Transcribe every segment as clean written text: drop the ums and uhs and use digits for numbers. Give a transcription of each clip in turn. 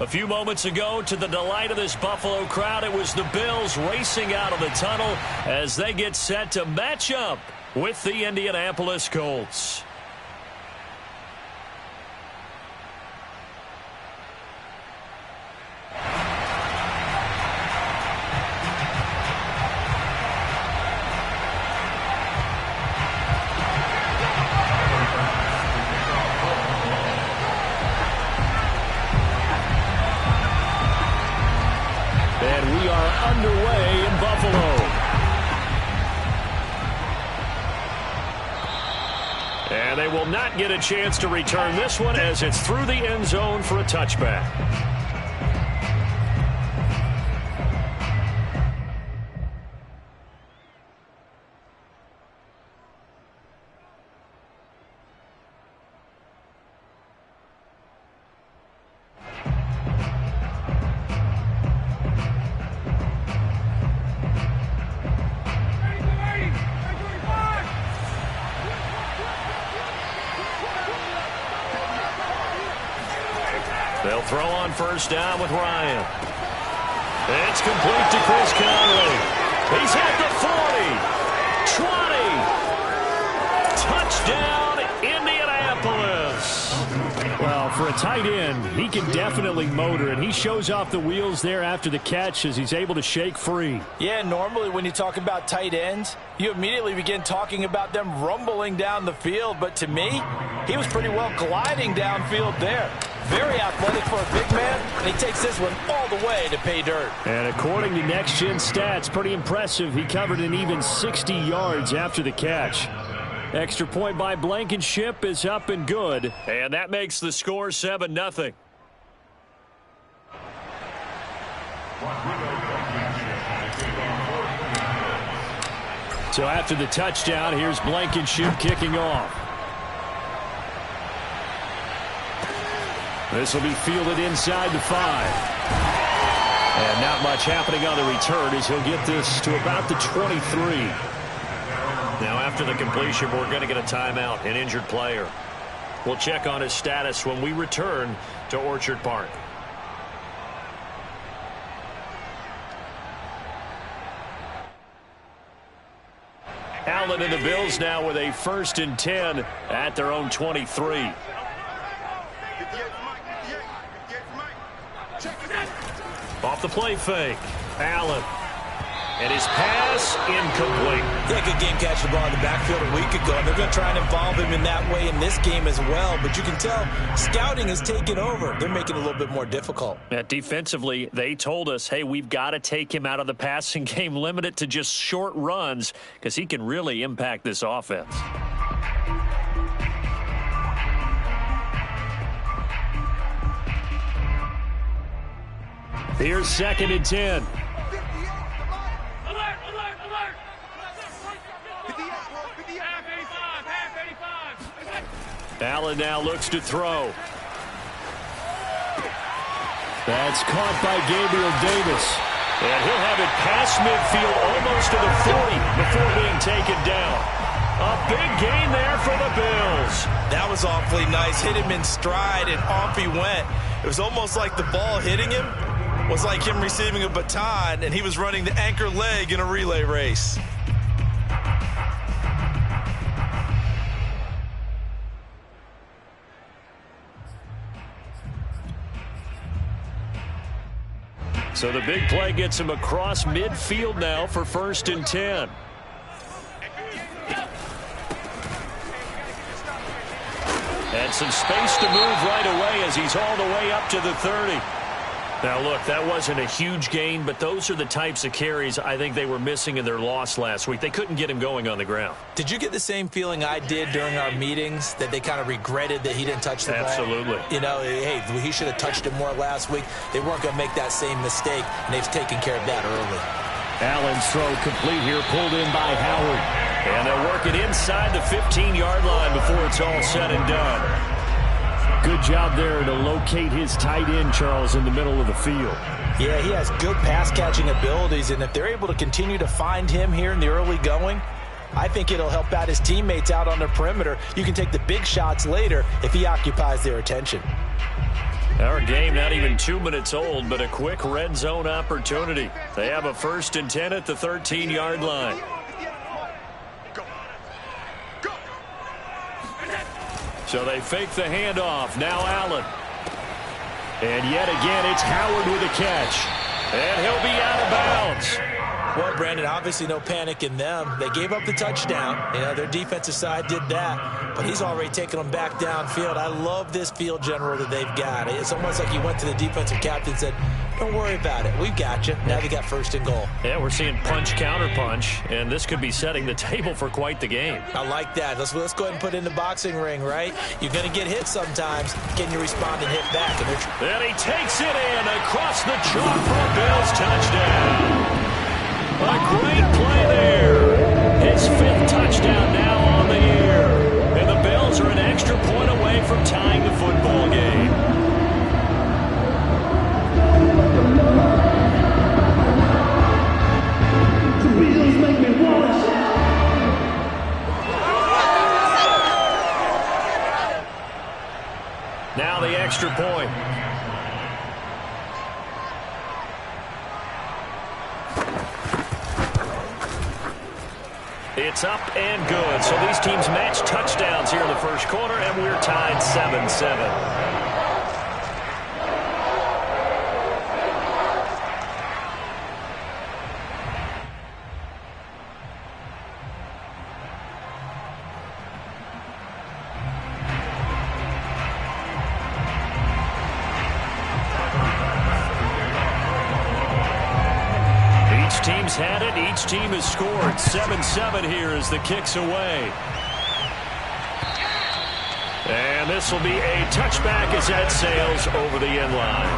A few moments ago, to the delight of this Buffalo crowd, it was the Bills racing out of the tunnel as they get set to match up with the Indianapolis Colts. And we are underway in Buffalo. And they will not get a chance to return this one as it's through the end zone for a touchback. They'll throw on first down with Ryan. It's complete to Chris Conley. He's at the 40, 20. Touchdown, Indianapolis. Well, for a tight end, he can definitely motor, and he shows off the wheels there after the catch as he's able to shake free. Yeah, normally when you talk about tight ends, you immediately begin talking about them rumbling down the field. But to me, he was pretty well gliding downfield there. Very athletic for a big man, and he takes this one all the way to pay dirt. And according to Next Gen Stats, pretty impressive. He covered an even 60 yards after the catch. Extra point by Blankenship is up and good. And that makes the score 7-0. So after the touchdown, here's Blankenship kicking off. This will be fielded inside the 5. And not much happening on the return as he'll get this to about the 23. Now after the completion, we're going to get a timeout, an injured player. We'll check on his status when we return to Orchard Park. Allen and the Bills now with a 1st and 10 at their own 23. Off the play fake. Allen. And his pass incomplete. Yeah, good game catching the ball in the backfield a week ago. And they're going to try and involve him in that way in this game as well. But you can tell scouting has taken over. They're making it a little bit more difficult. Defensively, they told us, hey, we've got to take him out of the passing game, limit it to just short runs because he can really impact this offense. Here's 2nd and 10. Allen now looks to throw. That's caught by Gabriel Davis. And he'll have it past midfield almost to the 40 before being taken down. A big gain there for the Bills. That was awfully nice. Hit him in stride, and off he went. It was almost like the ball hitting him was like him receiving a baton, and he was running the anchor leg in a relay race. So the big play gets him across midfield now for 1st and 10. And some space to move right away as he's all the way up to the 30. Now, look, that wasn't a huge gain, but those are the types of carries I think they were missing in their loss last week. They couldn't get him going on the ground. Did you get the same feeling I did during our meetings, that they kind of regretted that he didn't touch the ball? Absolutely. You know, hey, he should have touched it more last week. They weren't going to make that same mistake, and they've taken care of that early. Allen's throw complete here, pulled in by Howard. And they'll work it inside the 15-yard line before it's all said and done. Good job there to locate his tight end, Charles, in the middle of the field. Yeah, he has good pass-catching abilities, and if they're able to continue to find him here in the early going, I think it'll help out his teammates out on the perimeter. You can take the big shots later if he occupies their attention. Our game not even 2 minutes old, but a quick red zone opportunity. They have a 1st and 10 at the 13-yard line. So they fake the handoff. Now Allen. And yet again, it's Howard with a catch. And he'll be out of bounds. Well, Brandon, obviously no panic in them. They gave up the touchdown. You know, their defensive side did that. But he's already taken them back downfield. I love this field general that they've got. It's almost like he went to the defensive captain and said, don't worry about it. We've got you. Now they got 1st and goal. Yeah, we're seeing punch, counter punch, and this could be setting the table for quite the game. I like that. Let's go ahead and put it in the boxing ring, right? You're going to get hit sometimes. Can you respond and hit back? And he takes it in across the chalk for a Bills touchdown. A great play there. His 5th touchdown now on the year. And the Bills are an extra point away from tying the football game. Now the extra point. It's up and good. So these teams match touchdowns here in the 1st quarter, and we're tied 7-7. Team's had it. Each team has scored. 7-7 here as the kick's away. And this will be a touchback as that sails over the end line.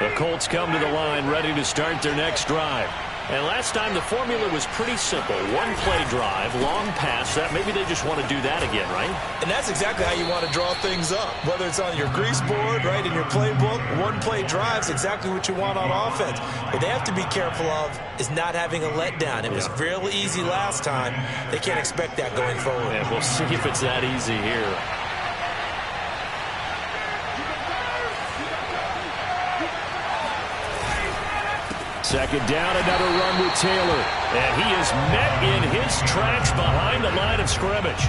The Colts come to the line ready to start their next drive. And last time the formula was pretty simple. 1-play drive, long pass. That maybe they just want to do that again, right? And that's exactly how you want to draw things up. Whether it's on your grease board, right, in your playbook, 1-play drive is exactly what you want on offense. What they have to be careful of is not having a letdown. It was real easy last time. They can't expect that going forward. And we'll see if it's that easy here. Second down, another run with Taylor. And he is met in his tracks behind the line of scrimmage.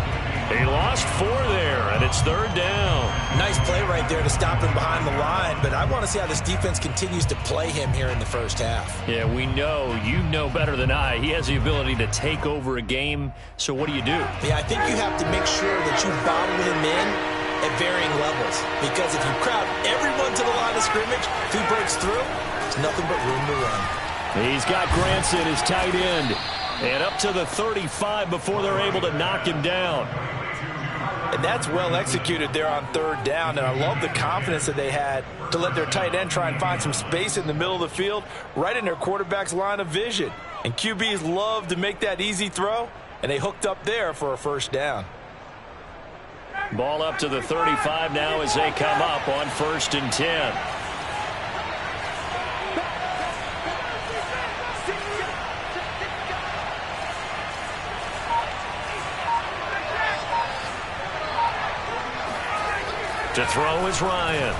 He lost 4 there, and it's 3rd down. Nice play right there to stop him behind the line, but I want to see how this defense continues to play him here in the 1st half. Yeah, we know. You know better than I. He has the ability to take over a game, so what do you do? Yeah, I think you have to make sure that you bottle him in at varying levels, because if you crowd everyone to the line of scrimmage, if he breaks through, there's nothing but room to run. He's got Granson, his tight end, and up to the 35 before they're able to knock him down. And that's well executed there on 3rd down, and I love the confidence that they had to let their tight end try and find some space in the middle of the field, right in their quarterback's line of vision. And QBs love to make that easy throw, and they hooked up there for a 1st down. Ball up to the 35 now as they come up on 1st and 10. To throw is Ryan.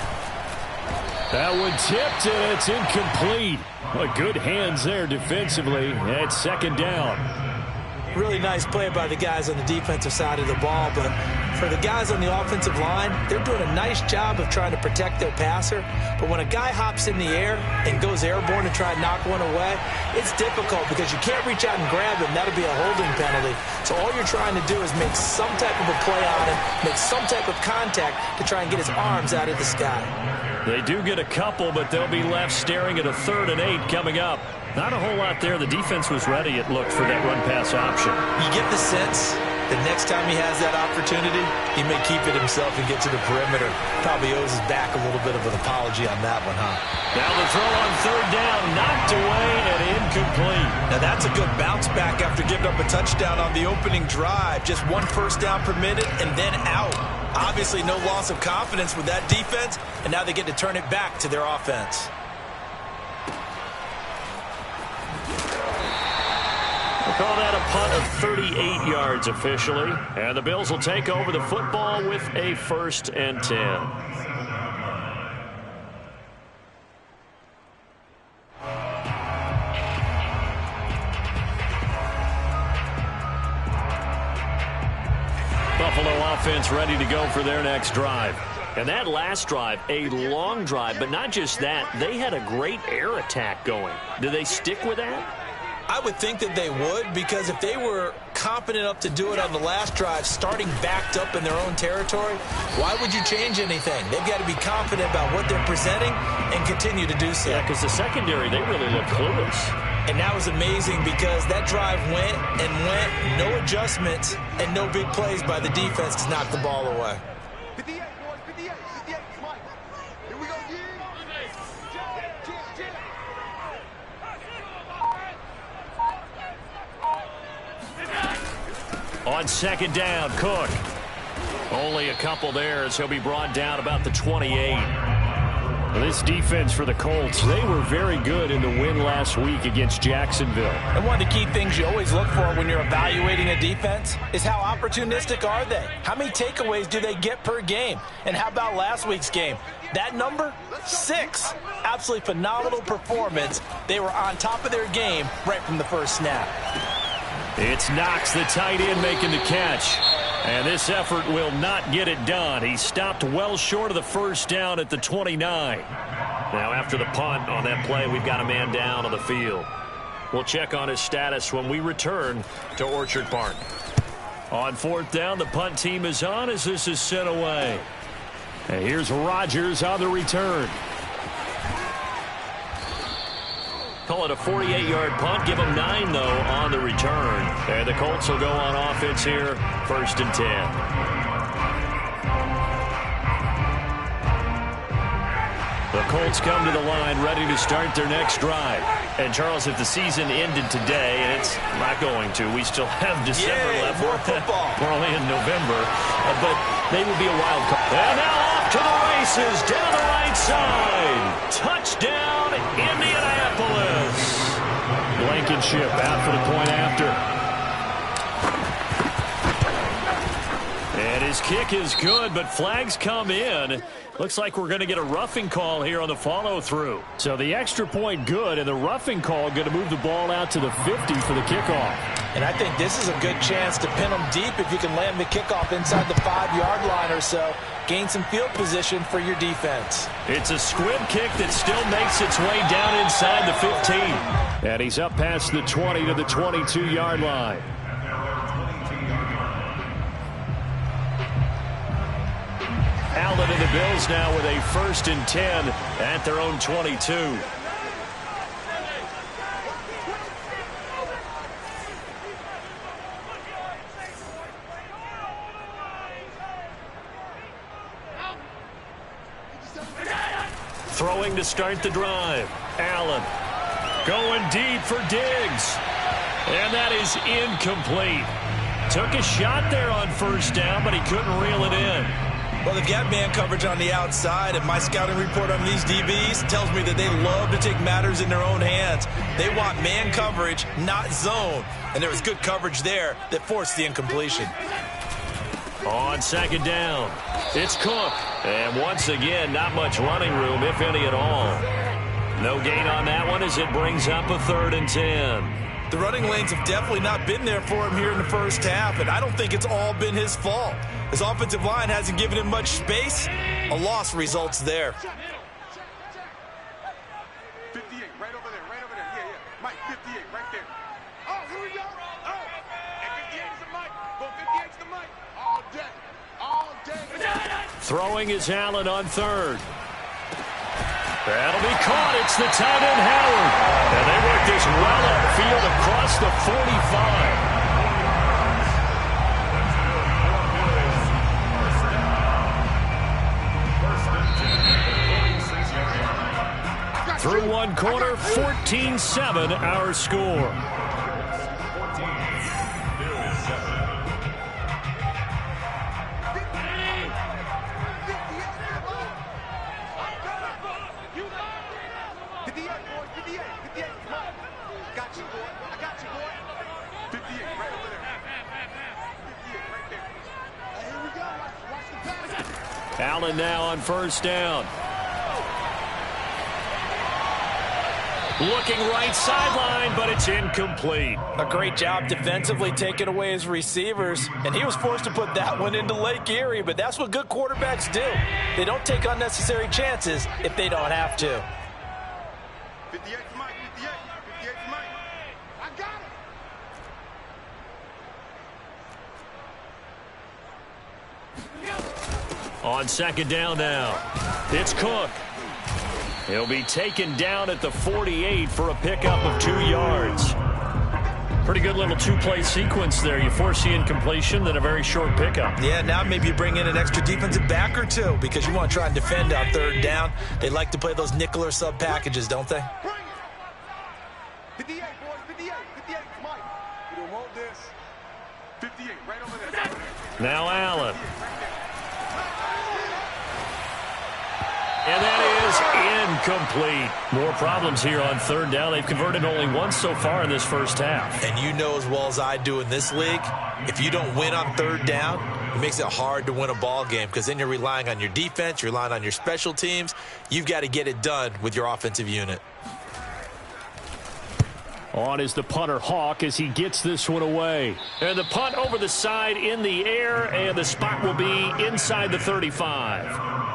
That one tipped, and it's incomplete. Well, good hands there defensively at 2nd down. Really nice play by the guys on the defensive side of the ball, but for the guys on the offensive line, they're doing a nice job of trying to protect their passer. But when a guy hops in the air and goes airborne and try and knock one away, it's difficult because you can't reach out and grab him. That'll be a holding penalty. So all you're trying to do is make some type of a play on him, make some type of contact to try and get his arms out of the sky. They do get a couple, but they'll be left staring at a 3rd and 8 coming up. Not a whole lot there. The defense was ready, it looked, for that run-pass option. You get the sense that next time he has that opportunity, he may keep it himself and get to the perimeter. Probably owes his back a little bit of an apology on that one, huh? Now the throw on 3rd down, knocked away and incomplete. Now that's a good bounce back after giving up a touchdown on the opening drive. Just 1 first down per minute and then out. Obviously, no loss of confidence with that defense, and now they get to turn it back to their offense. We'll call that a punt of 38 yards officially. And the Bills will take over the football with a 1st and 10. Buffalo offense ready to go for their next drive. And that last drive, a long drive, but not just that, they had a great air attack going. Do they stick with that? I would think that they would, because if they were confident enough to do it on the last drive, starting backed up in their own territory, why would you change anything? They've got to be confident about what they're presenting and continue to do so. Yeah, because the secondary, they really look clueless. And that was amazing because that drive went and went, no adjustments and no big plays by the defense to knock the ball away. 58, boys, 58, 58, Mike. Here we go, On 2nd down, Cook. Only a couple there as he'll be brought down about the 28. This defense for the Colts, they were very good in the win last week against Jacksonville. And one of the key things you always look for when you're evaluating a defense is how opportunistic are they? How many takeaways do they get per game? And how about last week's game? That number, 6. Absolutely phenomenal performance. They were on top of their game right from the first snap. It's Knox, the tight end, making the catch. And this effort will not get it done. He stopped well short of the first down at the 29. Now, after the punt on that play, we've got a man down on the field. We'll check on his status when we return to Orchard Park. On 4th down, the punt team is on as this is sent away. And here's Rodgers on the return. Call it a 48-yard punt. Give them 9, though, on the return. And the Colts will go on offense here, 1st and 10. The Colts come to the line ready to start their next drive. And, Charles, if the season ended today, and it's not going to, we still have December left. More football. We're only in November. But they would be a wild card. And now off to the races down the right side. Touchdown, Indianapolis. Blankenship out for the point after. And his kick is good, but flags come in. Looks like we're going to get a roughing call here on the follow-through. So the extra point good, and the roughing call going to move the ball out to the 50 for the kickoff. And I think this is a good chance to pin them deep if you can land the kickoff inside the 5-yard line or so. Gain some field position for your defense. It's a squib kick that still makes its way down inside the 15. And he's up past the 20 to the 22-yard line. Allen and the Bills now with a 1st and 10 at their own 22. Throwing to start the drive. Allen going deep for Diggs. And that is incomplete. Took a shot there on 1st down, but he couldn't reel it in. Well, they've got man coverage on the outside, and my scouting report on these DBs tells me that they love to take matters in their own hands. They want man coverage, not zone. And there was good coverage there that forced the incompletion. On 2nd down, it's Cook. And once again, not much running room, if any at all. No gain on that one as it brings up a 3rd and 10. The running lanes have definitely not been there for him here in the first half, and I don't think it's all been his fault. His offensive line hasn't given him much space. A loss results there. 58, right over there, yeah, yeah. Mike, 58, right there. Oh, here we go. Oh, and 58 is the Mike. Well, 58 is the Mike. All day, all day. Throwing is Allen on 3rd. That'll be caught. It's the tight end, Howard. And they work this well upfield across the 45. Through one quarter, 14-7 our score. boys. 58. 58. Come on. Got you, boy. I got you, boy. 58, right over there. 58, right there. Here we go. Watch the pass. Allen now on first down. Looking right sideline, but it's incomplete. A great job defensively taking away his receivers, and he was forced to put that one into Lake Erie, but that's what good quarterbacks do. They don't take unnecessary chances if they don't have to. 58 to Mike, 58. 58 to Mike. I got it. On second down now, it's Cook. He'll be taken down at the 48 for a pickup of 2 yards. Pretty good little two-play sequence there. You force the incompletion, then a very short pickup. Yeah, now maybe you bring in an extra defensive back or two because you want to try and defend on third down. They like to play those nickel or sub packages, don't they? Bring it. 58, boys. 58. 58 to Mike. We don't want this. 58, right over there. Now Allen. And that is incomplete. More problems here on third down. They've converted only once so far in this first half. And you know as well as I do in this league, if you don't win on third down, it makes it hard to win a ball game because then you're relying on your defense, you're relying on your special teams. You've got to get it done with your offensive unit. On is the punter, Hawk, as he gets this one away. And the punt over the side in the air, and the spot will be inside the 35.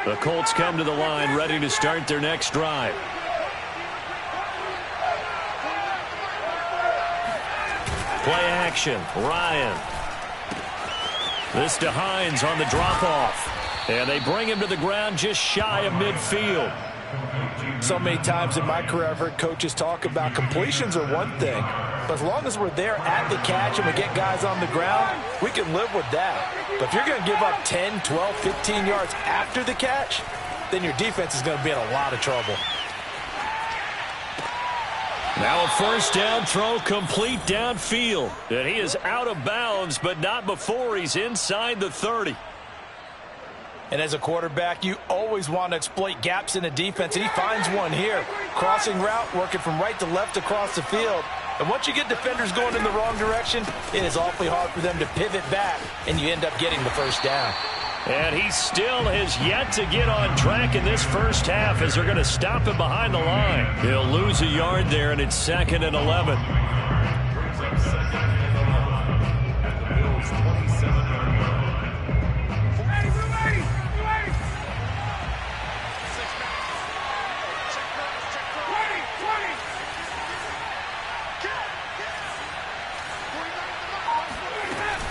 The Colts come to the line, ready to start their next drive. Play action, Ryan. This to Hines on the drop-off. And they bring him to the ground just shy of midfield. So many times in my career I've heard coaches talk about completions are one thing, but as long as we're there at the catch and we get guys on the ground, we can live with that. But if you're going to give up 10, 12, 15 yards after the catch, then your defense is going to be in a lot of trouble. Now a first down throw complete downfield. And he is out of bounds, but not before he's inside the 30. And as a quarterback, you always want to exploit gaps in a defense, and he finds one here. Crossing route, working from right to left across the field. And once you get defenders going in the wrong direction, it is awfully hard for them to pivot back, and you end up getting the first down. And he still has yet to get on track in this first half as they're going to stop him behind the line. He'll lose a yard there, and it's 2nd and 11.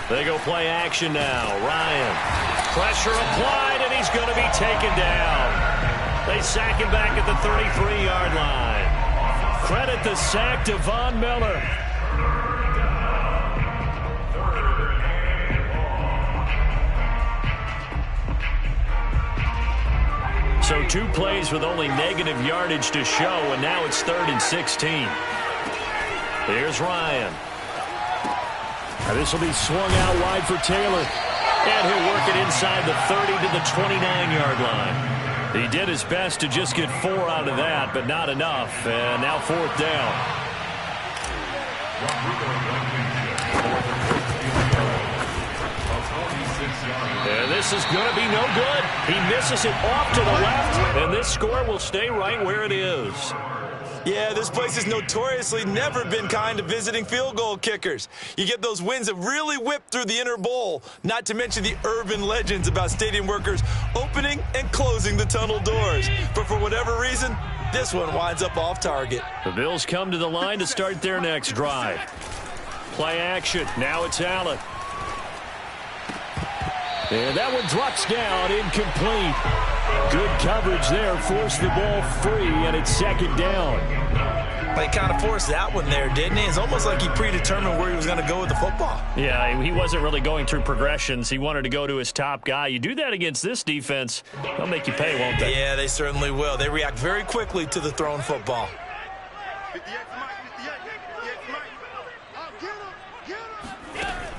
They go play action now. Ryan. Pressure applied, and he's going to be taken down. They sack him back at the 33-yard line. Credit the sack to Von Miller. So 2 plays with only negative yardage to show, and now it's 3rd and 16. Here's Ryan. And this will be swung out wide for Taylor. And he'll work it inside the 30 to the 29-yard line. He did his best to just get 4 out of that, but not enough. And now 4th down. And this is going to be no good. He misses it off to the left, and this score will stay right where it is. Yeah, this place has notoriously never been kind to visiting field goal kickers. You get those winds that really whip through the inner bowl, not to mention the urban legends about stadium workers opening and closing the tunnel doors. But for whatever reason, this one winds up off target. The Bills come to the line to start their next drive. Play action. Now it's Allen. And that one drops down, incomplete. Good coverage there, forced the ball free, and it's 2nd down. He kind of forced that one there, didn't he? It's almost like he predetermined where he was going to go with the football. Yeah, he wasn't really going through progressions. He wanted to go to his top guy. You do that against this defense, they'll make you pay, won't they? Yeah, they certainly will. They react very quickly to the thrown football.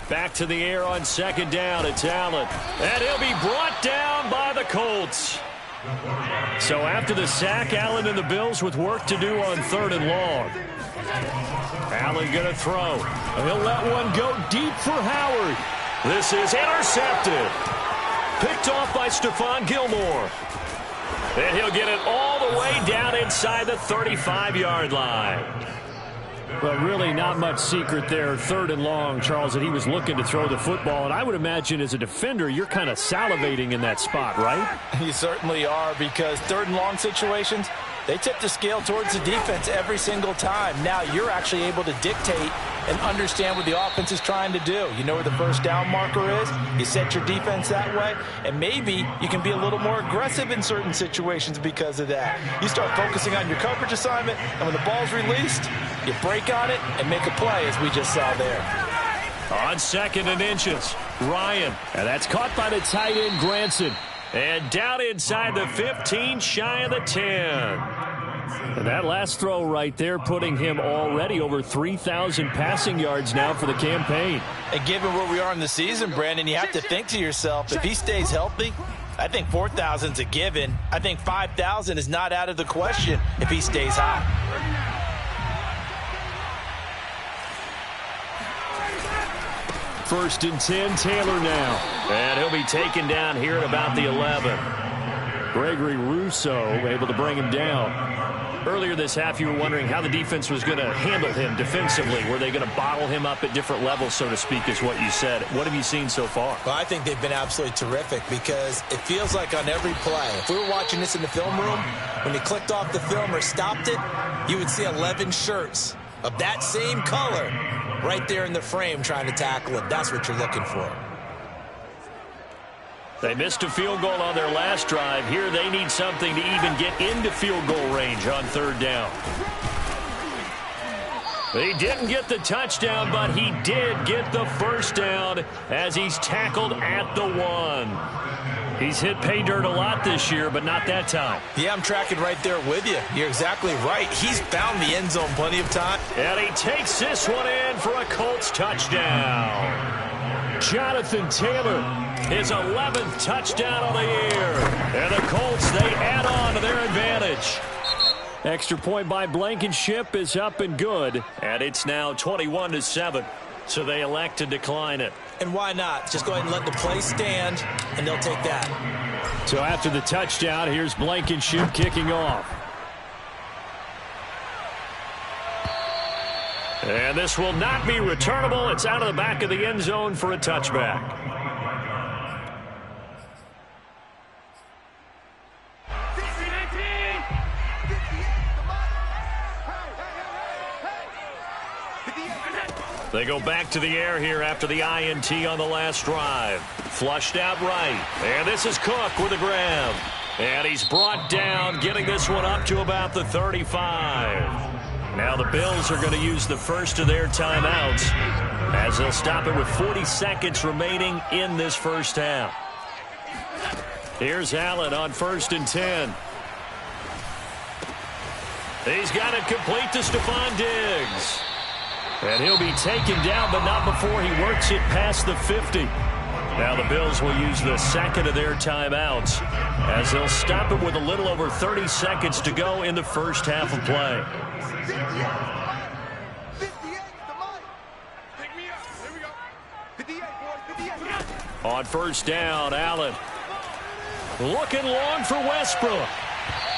Back to the air on second down. It's Allen. And he'll be brought down by the Colts. So after the sack, Allen and the Bills with work to do on 3rd and long. Allen going to throw. He'll let one go deep for Howard. This is intercepted. Picked off by Stephon Gilmore. And he'll get it all the way down inside the 35-yard line. Well, really not much secret there, 3rd and long, Charles, that he was looking to throw the football. And I would imagine as a defender, you're kind of salivating in that spot, right? You certainly are, because 3rd and long situations, they tip the scale towards the defense every single time. Now you're actually able to dictate and understand what the offense is trying to do. You know where the first down marker is. You set your defense that way, and maybe you can be a little more aggressive in certain situations because of that. You start focusing on your coverage assignment, and when the ball's released, you break on it and make a play, as we just saw there. On 2nd and inches, Ryan. And that's caught by the tight end, Granson. And down inside the 15, shy of the 10. And that last throw right there putting him already over 3,000 passing yards now for the campaign. And given where we are in the season, Brandon, you have to think to yourself, if he stays healthy, I think 4,000's a given. I think 5,000 is not out of the question if he stays hot. First and 10, Taylor now. And he'll be taken down here at about the 11. Gregory Rousseau able to bring him down. Earlier this half, you were wondering how the defense was going to handle him defensively. Were they going to bottle him up at different levels, so to speak, is what you said. What have you seen so far? Well, I think they've been absolutely terrific because it feels like on every play, if we were watching this in the film room, when he clicked off the film or stopped it, you would see 11 shirts of that same color right there in the frame trying to tackle it. That's what you're looking for. They missed a field goal on their last drive. Here they need something to even get into field goal range on 3rd down. He didn't get the touchdown, but he did get the first down as he's tackled at the 1. He's hit pay dirt a lot this year, but not that time. Yeah, I'm tracking right there with you. You're exactly right. He's found the end zone plenty of time. And he takes this one in for a Colts touchdown. Jonathan Taylor, his 11th touchdown of the year. And the Colts, they add on to their advantage. Extra point by Blankenship is up and good. And it's now 21-7. So they elect to decline it. And why not? Just go ahead and let the play stand, and they'll take that. So after the touchdown, here's Blankenship kicking off. And this will not be returnable. It's out of the back of the end zone for a touchback. They go back to the air here after the INT on the last drive. Flushed out right. And this is Cook with a grab. And he's brought down, getting this one up to about the 35. Now the Bills are going to use the first of their timeouts as they'll stop it with 40 seconds remaining in this first half. Here's Allen on 1st and 10. He's got it complete to Stephon Diggs. And he'll be taken down, but not before he works it past the 50. Now the Bills will use the second of their timeouts as they'll stop it with a little over 30 seconds to go in the first half of play. On 1st down, Allen. Looking long for Westbrook.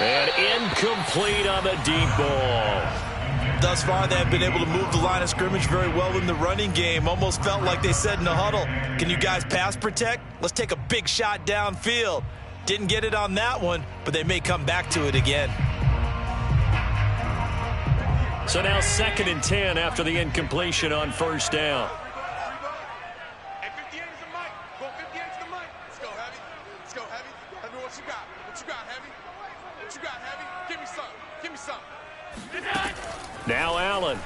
And incomplete on the deep ball. Thus far, they have been able to move the line of scrimmage very well in the running game. Almost felt like they said in the huddle, can you guys pass protect? Let's take a big shot downfield. Didn't get it on that one, but they may come back to it again. So now 2nd and 10 after the incompletion on 1st down. Hey, 58 is the mic. Go 58 is the mic. Let's go, Heavy. Let's go, Heavy. Heavy, what you got? What you got, Heavy? What you got, Heavy? Give me some. Give me some. Now Allen.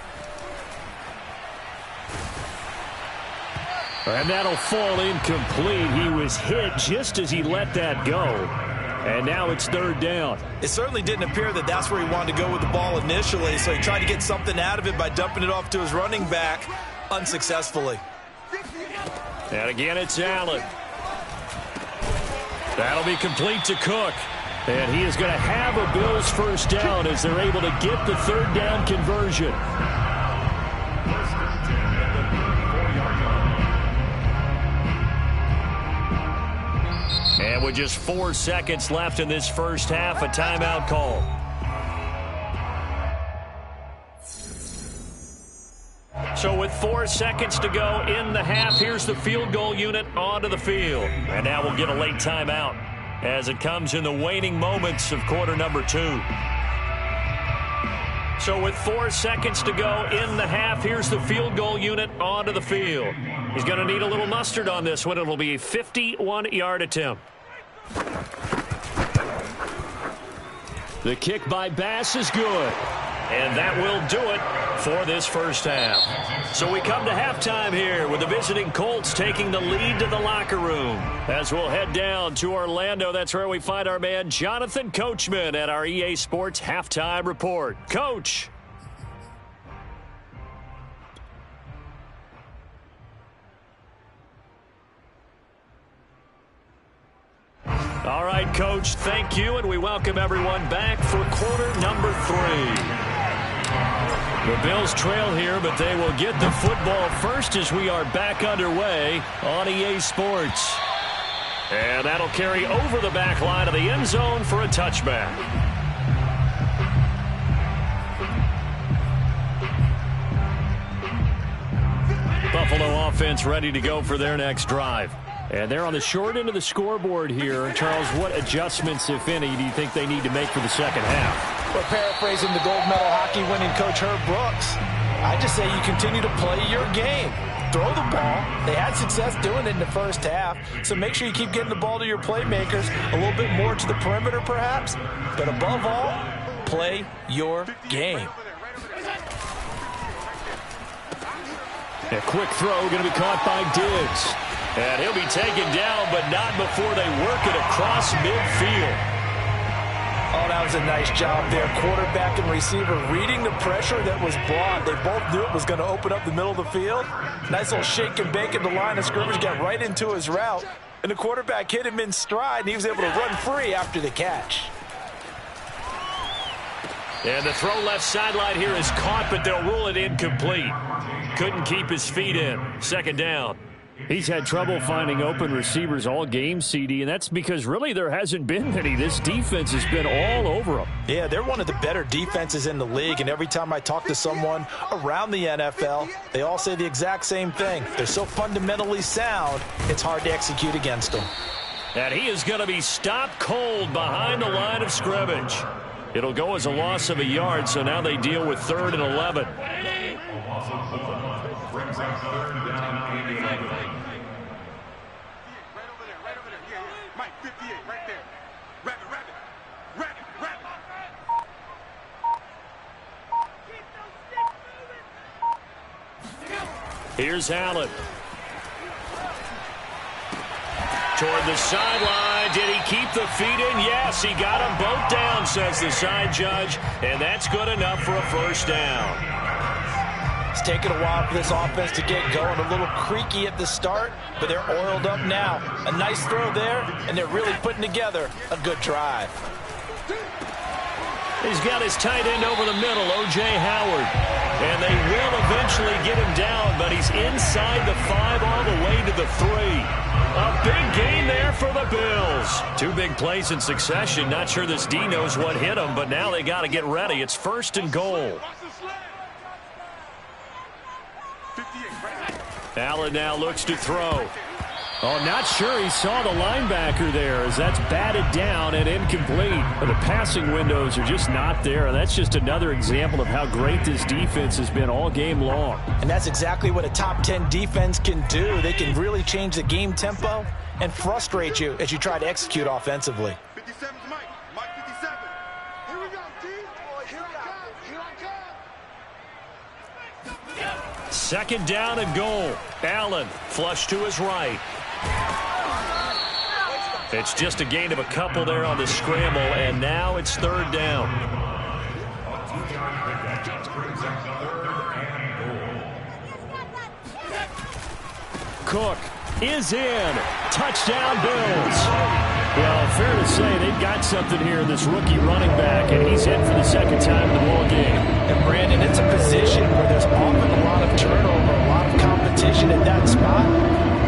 And that'll fall incomplete. He was hit just as he let that go. And now it's third down. It certainly didn't appear that that's where he wanted to go with the ball initially, so he tried to get something out of it by dumping it off to his running back unsuccessfully. And again, it's Allen. That'll be complete to Cook. And he is going to have a Bills first down as they're able to get the third down conversion. And with just 4 seconds left in this first half, a timeout call. So with 4 seconds to go in the half, here's the field goal unit onto the field. And now we'll get a late timeout as it comes in the waning moments of quarter number 2. So with 4 seconds to go in the half, here's the field goal unit onto the field. He's going to need a little mustard on this one. It'll be a 51-yard attempt. The kick by Bass is good. And that will do it for this first half. So we come to halftime here with the visiting Colts taking the lead to the locker room. As we'll head down to Orlando, that's where we find our man Jonathan Coachman at our EA Sports Halftime Report. Coach. All right, Coach, thank you, and we welcome everyone back for quarter number 3. The Bills trail here, but they will get the football first as we are back underway on EA Sports. And that'll carry over the back line of the end zone for a touchback. Buffalo offense ready to go for their next drive. And they're on the short end of the scoreboard here. Charles, what adjustments, if any, do you think they need to make for the second half? Well, paraphrasing the gold medal hockey winning coach Herb Brooks, I just say you continue to play your game. Throw the ball. They had success doing it in the first half, so make sure you keep getting the ball to your playmakers, a little bit more to the perimeter perhaps, but above all, play your game. A quick throw going to be caught by Diggs. And he'll be taken down, but not before they work it across midfield. Oh, that was a nice job there. Quarterback and receiver reading the pressure that was brought. They both knew it was going to open up the middle of the field. Nice little shake and bake at the line of scrimmage, got right into his route. And the quarterback hit him in stride, and he was able to run free after the catch. And the throw left sideline here is caught, but they'll rule it incomplete. Couldn't keep his feet in. Second down. He's had trouble finding open receivers all game, CD, and that's because really there hasn't been many. This defense has been all over them. Yeah, they're one of the better defenses in the league, and every time I talk to someone around the NFL, they all say the exact same thing. They're so fundamentally sound, it's hard to execute against them. And he is going to be stopped cold behind the line of scrimmage. It'll go as a loss of a yard, so now they deal with 3rd and 11. Here's Allen. Toward the sideline. Did he keep the feet in? Yes, he got them both down, says the side judge. And that's good enough for a first down. It's taken a while for this offense to get going. A little creaky at the start, but they're oiled up now. A nice throw there, and they're really putting together a good drive. He's got his tight end over the middle, O.J. Howard. And they will eventually get him down, but he's inside the 5 all the way to the 3. A big gain there for the Bills. 2 big plays in succession. Not sure this D knows what hit him, but now they got to get ready. It's 1st and goal. Allen now looks to throw. Oh, not sure he saw the linebacker there as that's batted down and incomplete. But the passing windows are just not there. And that's just another example of how great this defense has been all game long. And that's exactly what a top 10 defense can do. They can really change the game tempo and frustrate you as you try to execute offensively. 57's Mike. Mike 57. Here we Second down and goal. Allen flush to his right. It's just a gain of a couple there on the scramble, and now it's third down. Cook is in. Touchdown, Bills. Well, fair to say they've got something here, this rookie running back, and he's in for the second time in the ball game. And, Brandon, it's a position where there's often a lot of turnover, a lot of competition at that spot.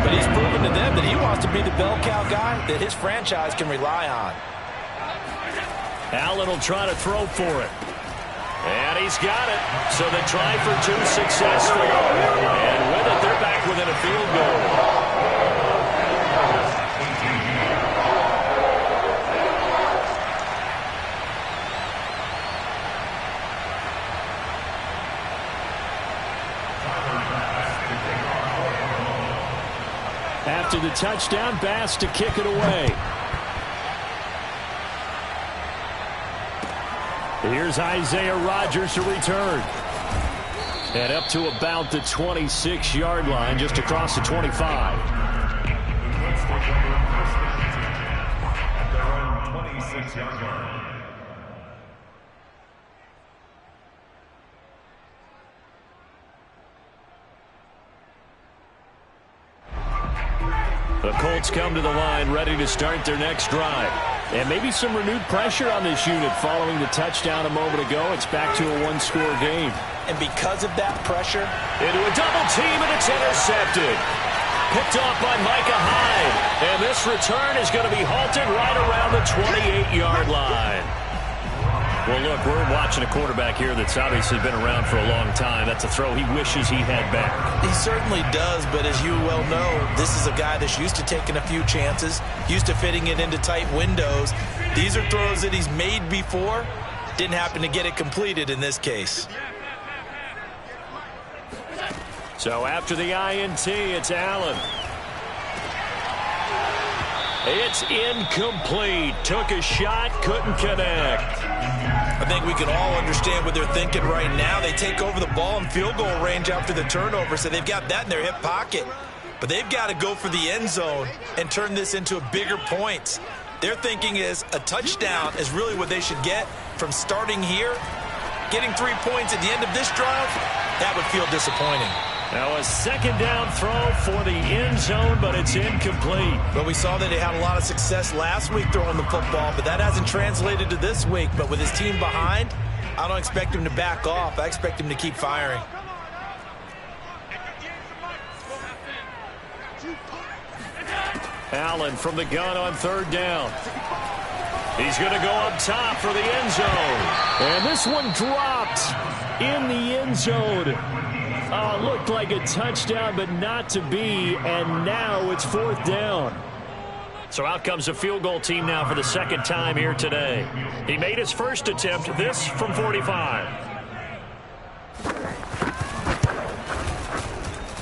But he's proven to them that he wants to be the bell cow guy that his franchise can rely on. Allen will try to throw for it. And he's got it. So they try for two successful. And with it, they're back within a field goal. After the touchdown, Bass to kick it away. Here's Isaiah Rodgers to return. And up to about the 26-yard line, just across the 25. The Colts come to the line, ready to start their next drive. And maybe some renewed pressure on this unit following the touchdown a moment ago. It's back to a one-score game. And because of that pressure, into a double team, and it's intercepted. Picked off by Micah Hyde. And this return is going to be halted right around the 28-yard line. Well, look, we're watching a quarterback here that's obviously been around for a long time. That's a throw he wishes he had back. He certainly does, but as you well know, this is a guy that's used to taking a few chances, used to fitting it into tight windows. These are throws that he's made before. Didn't happen to get it completed in this case. So after the INT, it's Allen. It's incomplete. Took a shot, couldn't connect. I think we can all understand what they're thinking right now. They take over the ball in field goal range after the turnover, so they've got that in their hip pocket. But they've got to go for the end zone and turn this into a bigger point. Their thinking is a touchdown is really what they should get from starting here. Getting 3 points at the end of this drive, that would feel disappointing. Now a second down throw for the end zone, but it's incomplete. But we saw that he had a lot of success last week throwing the football, but that hasn't translated to this week. But with his team behind, I don't expect him to back off. I expect him to keep firing. Allen from the gun on third down. He's going to go up top for the end zone. And this one dropped in the end zone. Looked like a touchdown, but not to be, and now it's fourth down. So out comes a field goal team now for the second time here today. He made his first attempt, this from 45.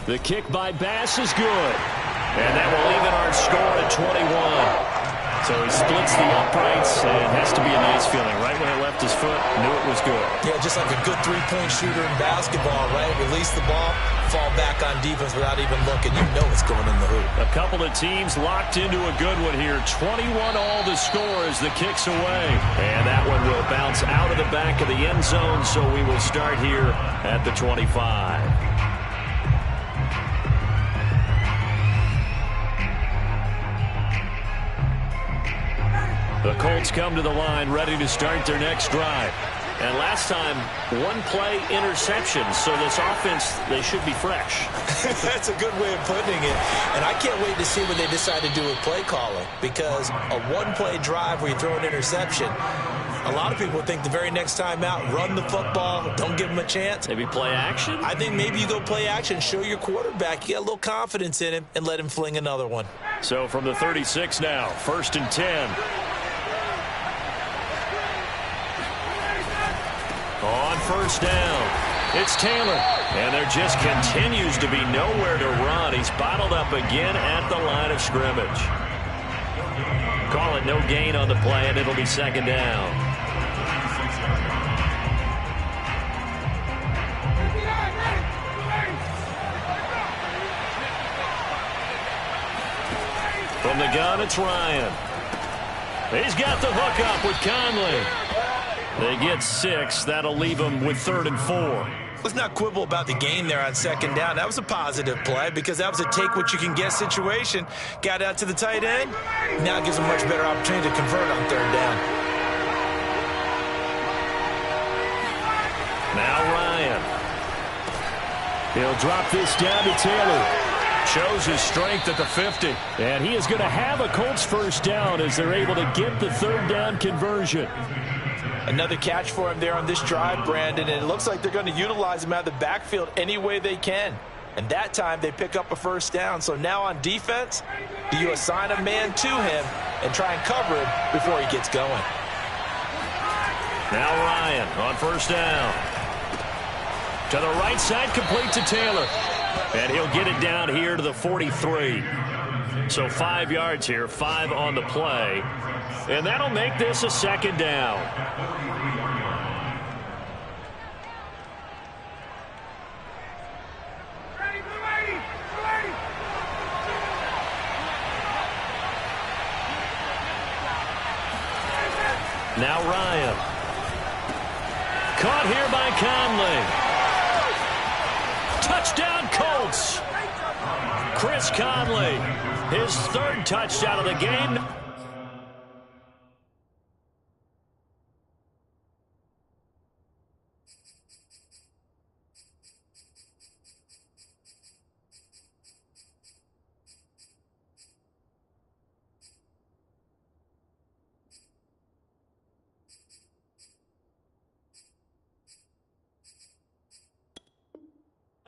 The kick by Bass is good, and that will even our score at 21. So he splits the uprights, and it has to be a nice feeling. Right when it left his foot, knew it was good. Yeah, just like a good three-point shooter in basketball, right? Release the ball, fall back on defense without even looking. You know it's going in the hoop. A couple of teams locked into a good one here. 21 all the score as the kick's away. And that one will bounce out of the back of the end zone, so we will start here at the 25. The Colts come to the line ready to start their next drive. And last time, one-play interception. So this offense, they should be fresh. That's a good way of putting it. And I can't wait to see what they decide to do with play calling. Because a one-play drive where you throw an interception, a lot of people think the very next time out, run the football, don't give them a chance. Maybe play action? I think maybe you go play action, show your quarterback you got a little confidence in him, and let him fling another one. So from the 36 now, 1st and 10. On first down, it's Taylor. And there just continues to be nowhere to run. He's bottled up again at the line of scrimmage. Call it no gain on the play, and it'll be second down. From the gun, it's Ryan. He's got the hook up with Conley. They get 6. That'll leave them with 3rd and 4. Let's not quibble about the gain there on 2nd down. That was a positive play because that was a take-what-you-can-get situation. Got out to the tight end. Now it gives them a much better opportunity to convert on 3rd down. Now Ryan. He'll drop this down to Taylor. Shows his strength at the 50. And he is going to have a Colts 1st down as they're able to get the 3rd down conversion. Another catch for him there on this drive, Brandon, and it looks like they're going to utilize him out of the backfield any way they can. And that time they pick up a 1st down. So now on defense, do you assign a man to him and try and cover him before he gets going? Now Ryan on 1st down. To the right side, complete to Taylor. And he'll get it down here to the 43. So 5 yards here, 5 on the play. And that'll make this a 2nd down. Now Ryan. Caught here by Conley. Touchdown Colts. Chris Conley, his 3rd touchdown of the game.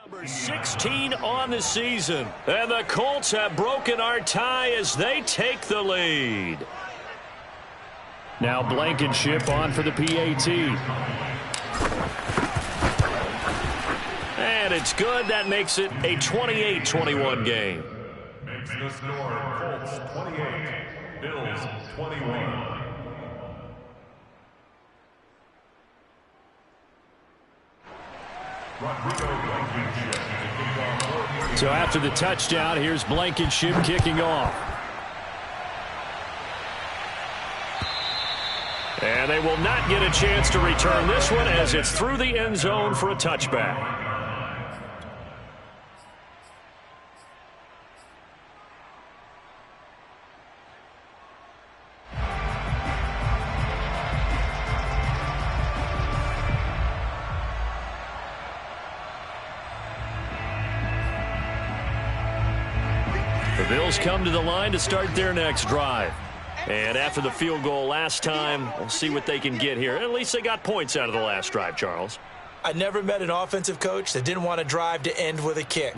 Number 16 on the season. And the Colts have broken our tie as they take the lead. Now Blankenship on for the PAT. And it's good. That makes it a 28-21 game. Makes the score Colts 28, Bills 21. So after the touchdown, here's Blankenship kicking off. And they will not get a chance to return this one as it's through the end zone for a touchback. The Bills come to the line to start their next drive. And after the field goal last time, we'll see what they can get here. At least they got points out of the last drive, Charles. I never met an offensive coach that didn't want to drive to end with a kick.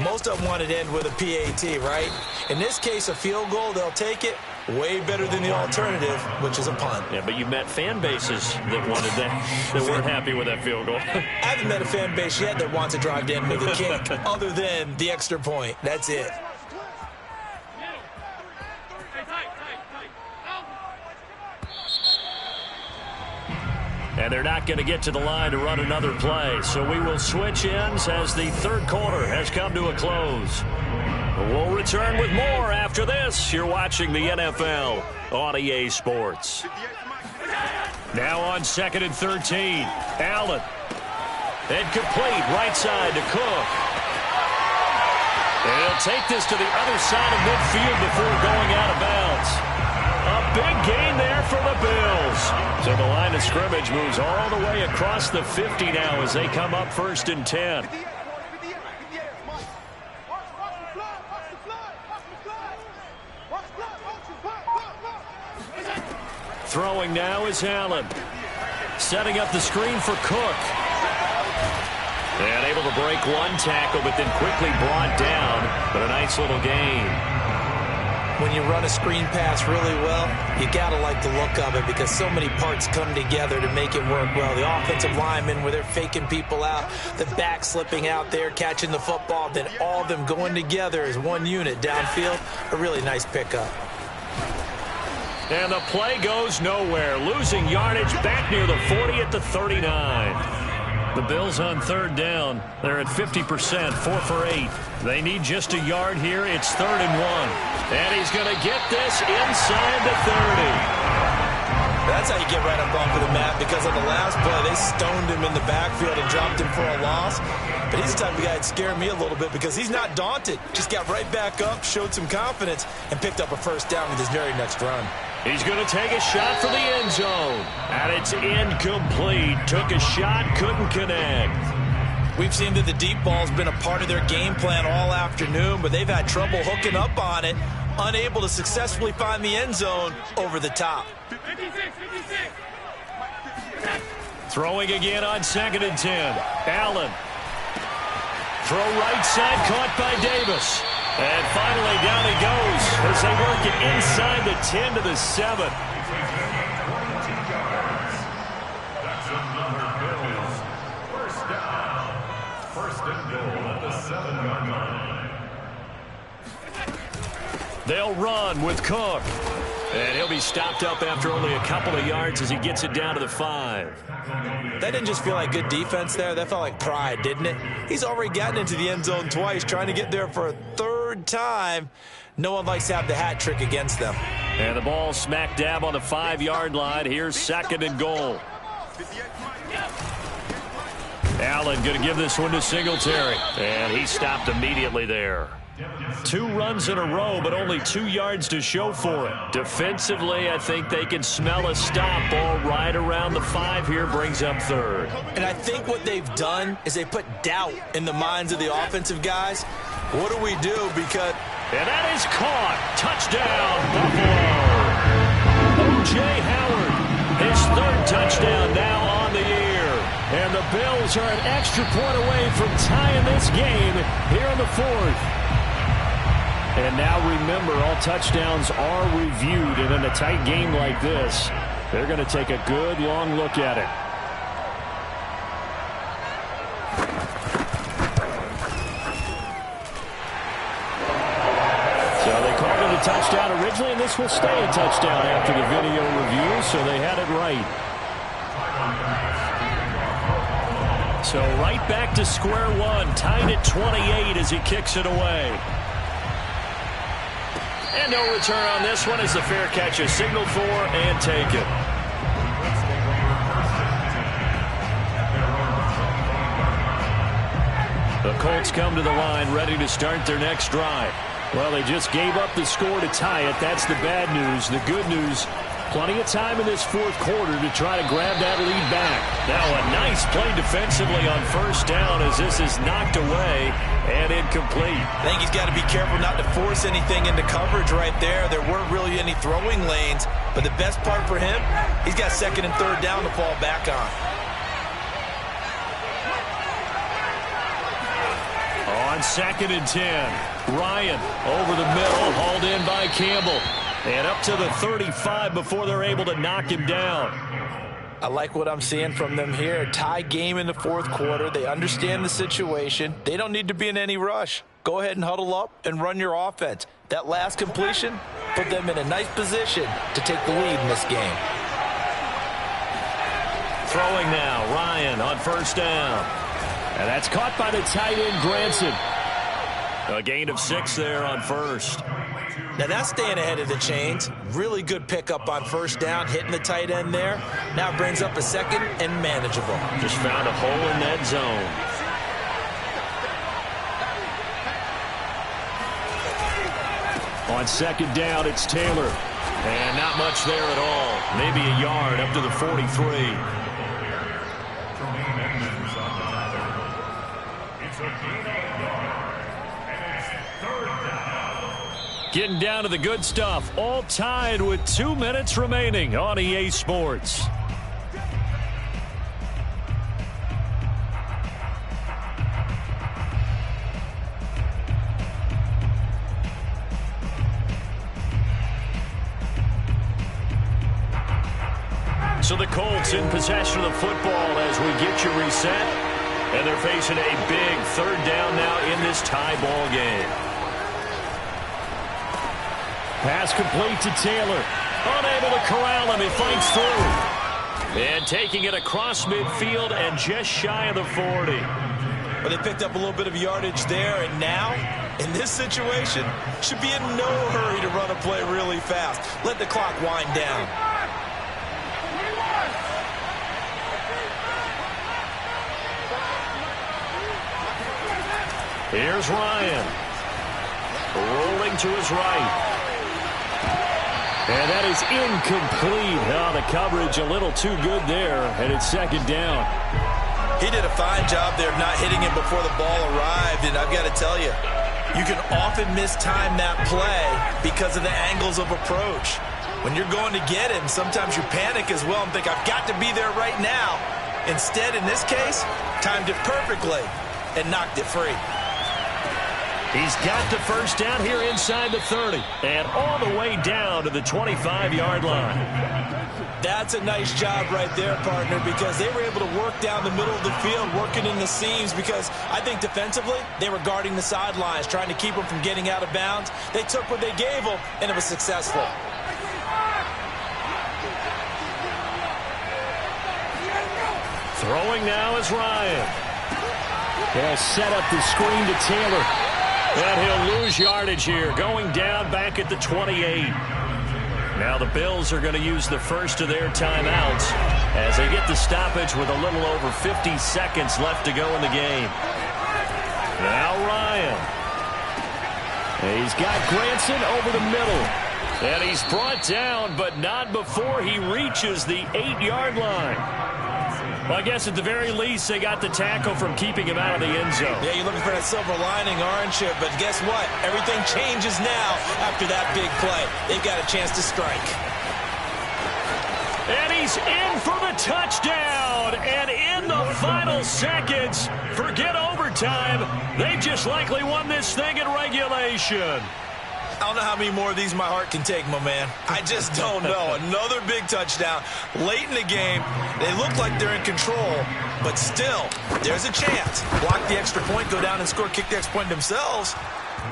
Most of them wanted to end with a PAT, right? In this case, a field goal, they'll take it. Way better than the alternative, which is a punt. Yeah, but you met fan bases that wanted that weren't happy with that field goal. I haven't met a fan base yet that wants to drive to end with a kick other than the extra point. That's it. And they're not going to get to the line to run another play. So we will switch ends as the 3rd quarter has come to a close. We'll return with more after this. You're watching the NFL on EA Sports. Now on 2nd and 13. Allen. And complete right side to Cook. And he'll take this to the other side of midfield before going out of bounds. A big gain there for the Bills. So the line of scrimmage moves all the way across the 50 now as they come up 1st and 10. Throwing now is Allen. Setting up the screen for Cook. And able to break one tackle, but then quickly brought down. But a nice little gain. When you run a screen pass really well, you got to like the look of it because so many parts come together to make it work well. The offensive linemen, where they're faking people out, the back slipping out there, catching the football, then all of them going together as one unit downfield. A really nice pickup. And the play goes nowhere. Losing yardage back near the 40 at the 39. The Bills on third down. They're at 50%, 4 for 8. They need just a yard here. It's 3rd and 1. And he's going to get this inside the 30. That's how you get right up off of the mat, because on the last play, they stoned him in the backfield and dropped him for a loss. But he's the type of guy that scared me a little bit because he's not daunted. Just got right back up, showed some confidence, and picked up a first down with his very next run. He's going to take a shot for the end zone. And it's incomplete. Took a shot, couldn't connect. We've seen that the deep ball's been a part of their game plan all afternoon, but they've had trouble hooking up on it, unable to successfully find the end zone over the top. Throwing again on 2nd and 10. Allen. Throw right side, caught by Davis. And finally down he goes as they work it inside the 10 to the 7. That's another Bills. First down. First and goal at the 7-yard line. They'll run with Cook. And he'll be stopped up after only a couple of yards as he gets it down to the 5. That didn't just feel like good defense there. That felt like pride, didn't it? He's already gotten into the end zone twice, trying to get there for a 3rd time. No one likes to have the hat trick against them. And the ball smack dab on the 5-yard line. Here's 2nd and goal. Allen going to give this one to Singletary. And he stopped immediately there. 2 runs in a row, but only 2 yards to show for it. Defensively, I think they can smell a stop. Ball right around the 5 here, brings up 3rd. And I think what they've done is they put doubt in the minds of the offensive guys. What do we do? Because... And that is caught. Touchdown, Buffalo. O.J. Howard, his 3rd touchdown now on the year. And the Bills are an extra point away from tying this game here in the 4th. And now remember, all touchdowns are reviewed, and in a tight game like this, they're going to take a good long look at it. So they called it a touchdown originally, and this will stay a touchdown after the video review, so they had it right. So right back to square one, tied at 28 as he kicks it away. And no return on this one as the fair catch is signaled for and taken. The Colts come to the line ready to start their next drive. Well, they just gave up the score to tie it. That's the bad news. The good news, plenty of time in this 4th quarter to try to grab that lead back. Now a nice play defensively on 1st down as this is knocked away and incomplete. I think he's got to be careful not to force anything into coverage right there. There weren't really any throwing lanes, but the best part for him, he's got 2nd and 3rd down to fall back on. On 2nd and 10, Ryan over the middle, hauled in by Campbell. And up to the 35 before they're able to knock him down. I like what I'm seeing from them here. Tie game in the 4th quarter. They understand the situation. They don't need to be in any rush. Go ahead and huddle up and run your offense. That last completion put them in a nice position to take the lead in this game. Throwing now, Ryan on 1st down. And that's caught by the tight end, Granson. A gain of 6 there on 1st. Now that's staying ahead of the chains. Really good pickup on 1st down, hitting the tight end there. Now brings up a 2nd and manageable. Just found a hole in that zone. On 2nd down, it's Taylor. And not much there at all. Maybe a yard up to the 43. Getting down to the good stuff. All tied with 2 minutes remaining on EA Sports. So the Colts in possession of the football as we get you reset. And they're facing a big 3rd down now in this tie ball game. Pass complete to Taylor. Unable to corral him. He fights through. And taking it across midfield and just shy of the 40. But they picked up a little bit of yardage there, and now, in this situation, should be in no hurry to run a play really fast. Let the clock wind down. Here's Ryan. Rolling to his right. And that is incomplete. Oh, the coverage a little too good there, and it's second down. He did a fine job there of not hitting him before the ball arrived, and I've got to tell you, you can often mistime that play because of the angles of approach. When you're going to get him, sometimes you panic as well and think, I've got to be there right now. Instead, in this case, timed it perfectly and knocked it free. He's got the first down here inside the 30 and all the way down to the 25-yard line. That's a nice job right there, partner, because they were able to work down the middle of the field, working in the seams, because I think defensively they were guarding the sidelines, trying to keep them from getting out of bounds. They took what they gave them, and it was successful. Throwing now is Ryan. They'll set up the screen to Taylor. And he'll lose yardage here, going down back at the 28. Now the Bills are going to use the first of their timeouts as they get the stoppage with a little over 50 seconds left to go in the game. Now Ryan. He's got Granson over the middle. And he's brought down, but not before he reaches the 8-yard line. Well, I guess at the very least, they got the tackle from keeping him out of the end zone. Yeah, you're looking for that silver lining, aren't you? But guess what? Everything changes now after that big play. They've got a chance to strike. And he's in for the touchdown. And in the final seconds, forget overtime. They just likely won this thing in regulation. I don't know how many more of these my heart can take, my man. I just don't know. Another big touchdown late in the game. They look like they're in control, but still, there's a chance. Block the extra point, go down and score, kick the extra point themselves.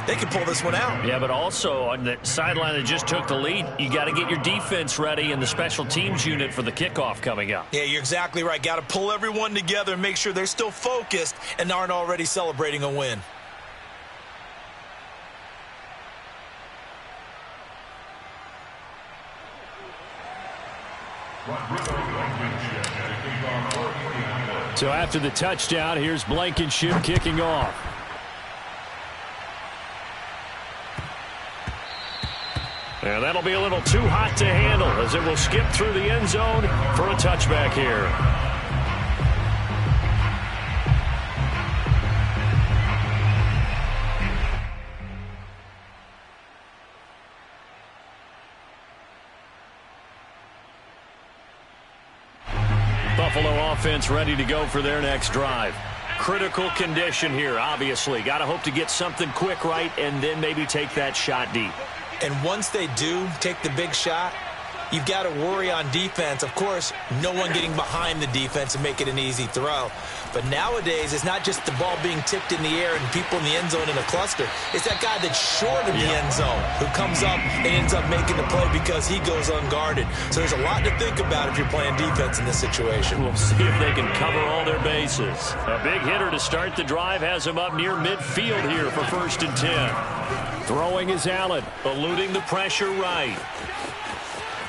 They can pull this one out. Yeah, but also on the sideline that just took the lead, you got to get your defense ready and the special teams unit for the kickoff coming up. Yeah, you're exactly right. Got to pull everyone together and make sure they're still focused and aren't already celebrating a win. So after the touchdown, here's Blankenship kicking off. And that'll be a little too hot to handle as it will skip through the end zone for a touchback here. Buffalo offense ready to go for their next drive. Critical condition here, obviously. Got to hope to get something quick right and then maybe take that shot deep. And once they do take the big shot, you've got to worry on defense. Of course, no one getting behind the defense and make it an easy throw. But nowadays, it's not just the ball being tipped in the air and people in the end zone in a cluster. It's that guy that's short of the end zone who comes up and ends up making the play because he goes unguarded. So there's a lot to think about if you're playing defense in this situation. We'll see if they can cover all their bases. A big hitter to start the drive has him up near midfield here for 1st and 10. Throwing is Allen. Eluding the pressure right.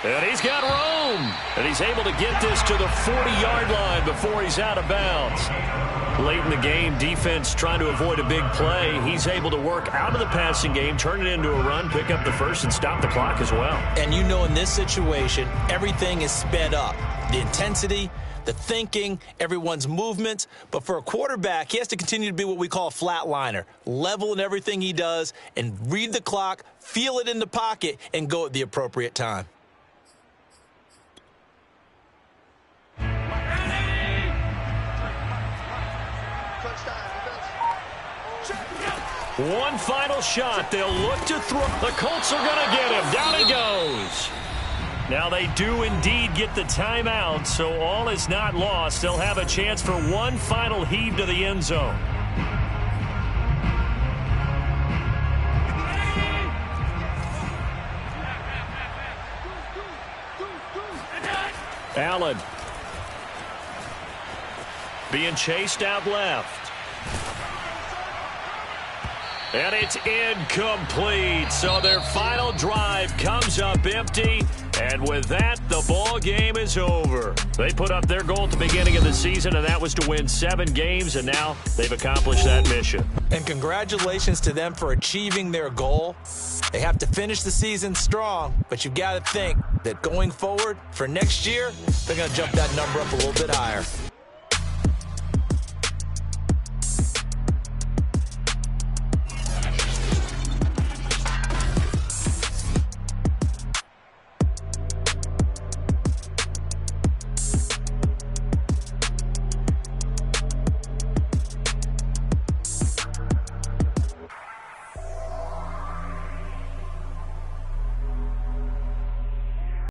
And he's got room. And he's able to get this to the 40-yard line before he's out of bounds. Late in the game, defense trying to avoid a big play. He's able to work out of the passing game, turn it into a run, pick up the first, and stop the clock as well. And you know in this situation, everything is sped up. The intensity, the thinking, everyone's movements. But for a quarterback, he has to continue to be what we call a flatliner. Level in everything he does and read the clock, feel it in the pocket, and go at the appropriate time. One final shot. They'll look to throw. The Colts are going to get him. Down he goes. Now they do indeed get the timeout, so all is not lost. They'll have a chance for one final heave to the end zone. Allen being chased out left. And it's incomplete. So their final drive comes up empty. And with that, the ball game is over. They put up their goal at the beginning of the season, and that was to win 7 games, and now they've accomplished that mission. And congratulations to them for achieving their goal. They have to finish the season strong, but you've got to think that going forward for next year, they're going to jump that number up a little bit higher.